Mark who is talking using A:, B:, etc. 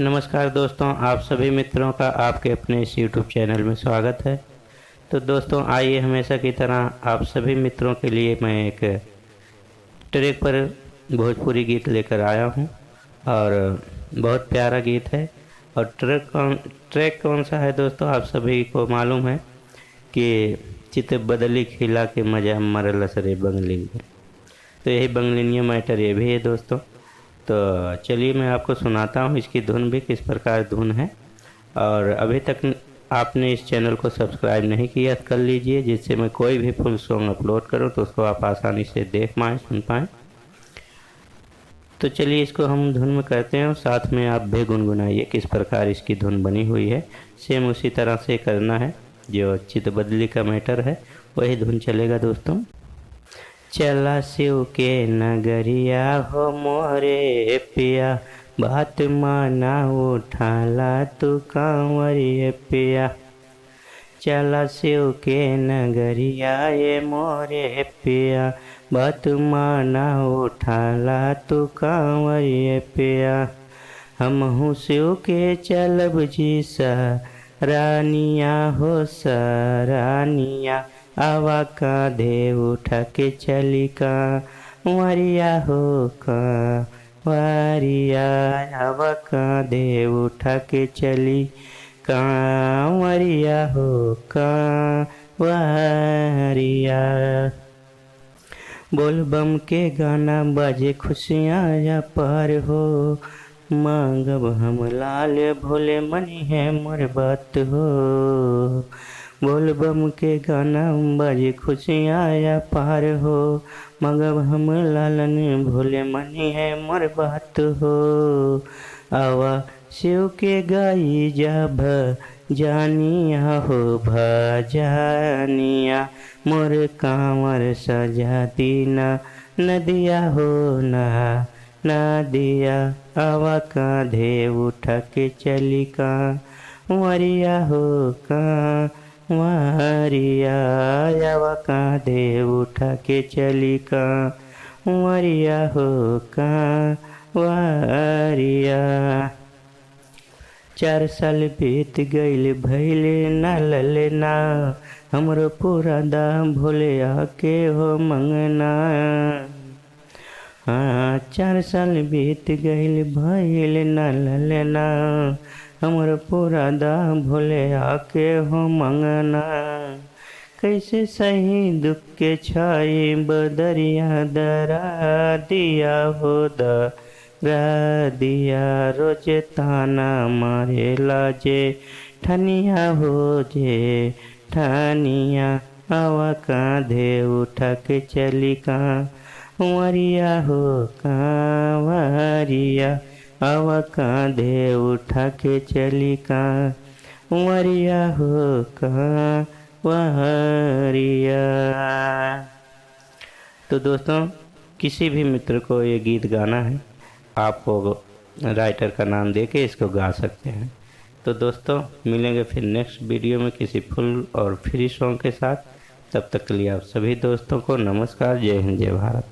A: नमस्कार दोस्तों, आप सभी मित्रों का आपके अपने इस यूट्यूब चैनल में स्वागत है। तो दोस्तों आइए, हमेशा की तरह आप सभी मित्रों के लिए मैं एक ट्रैक पर भोजपुरी गीत लेकर आया हूं और बहुत प्यारा गीत है। और ट्रैक कौन सा है दोस्तों, आप सभी को मालूम है कि चित बदली खिला के मजा मरल सरे बंगली। तो यही बंगलिनिया मैटर ये भी है दोस्तों। तो चलिए मैं आपको सुनाता हूँ, इसकी धुन भी किस प्रकार धुन है। और अभी तक आपने इस चैनल को सब्सक्राइब नहीं किया तो कर लीजिए, जिससे मैं कोई भी फुल सॉन्ग अपलोड करूँ तो उसको आप आसानी से देख पाएँ, सुन पाएँ। तो चलिए इसको हम धुन में करते हैं और साथ में आप भी गुनगुनाइए किस प्रकार इसकी धुन बनी हुई है। सेम उसी तरह से करना है, जो चित बदली का मैटर है वही धुन चलेगा दोस्तों। चला शिव के नगरिया हो मोरे पिया, बात माना उठाला तू कांवरिए पिया। चला शिव के नगरिया ये मोरे पिया, बात माना उठाला तू कांवरिए पिया। हमहू शिव के चलब जी सा रानिया हो सरानिया, आवा कांधे उठा के चली का वरिया हो का वरिया, आवा कांधे उठा के चली का वरिया हो का वरिया। बोल बम के गाना बाजे खुशियाँ या पार हो, मांगब हम लाल भोले मनी है मोर बात हो। बोल बम के गाना बाजे खुशियाँ या पार हो, मांगब हम लालन भोले मनी है मोर बात हो। आवा शिव के गाई जा जानिया हो भजानिया, मोर कांवर सजा दीना नदिया हो नदिया, आवा कांधे उठा के चली का वरिया हो का वरिया, आवा कांधे उठा के चली का वरिया हो का वरिया। 4 साल बीत गईल भैले ना लले ना, हमरो पूरा दाम भोले आके हो मंगना। हाँ 4 साल बीत गईल भैल ना लले ना, हमरो पूरा दाम भोले आके हो मंगना। कैसे सही दुख के छाई बदरिया दरा दिया हो दिया, रोज ताना मारे लाजे ठनिया हो जे ठनिया, आवा कांधे उठा के चली का वरिया हो का वरिया, आवा कांधे उठा के चली का वरिया हो का वरिया। तो दोस्तों किसी भी मित्र को ये गीत गाना है, आपको राइटर का नाम देके इसको गा सकते हैं। तो दोस्तों मिलेंगे फिर नेक्स्ट वीडियो में किसी फुल और फ्री सॉन्ग के साथ। तब तक के लिए आप सभी दोस्तों को नमस्कार, जय हिंद, जय भारत।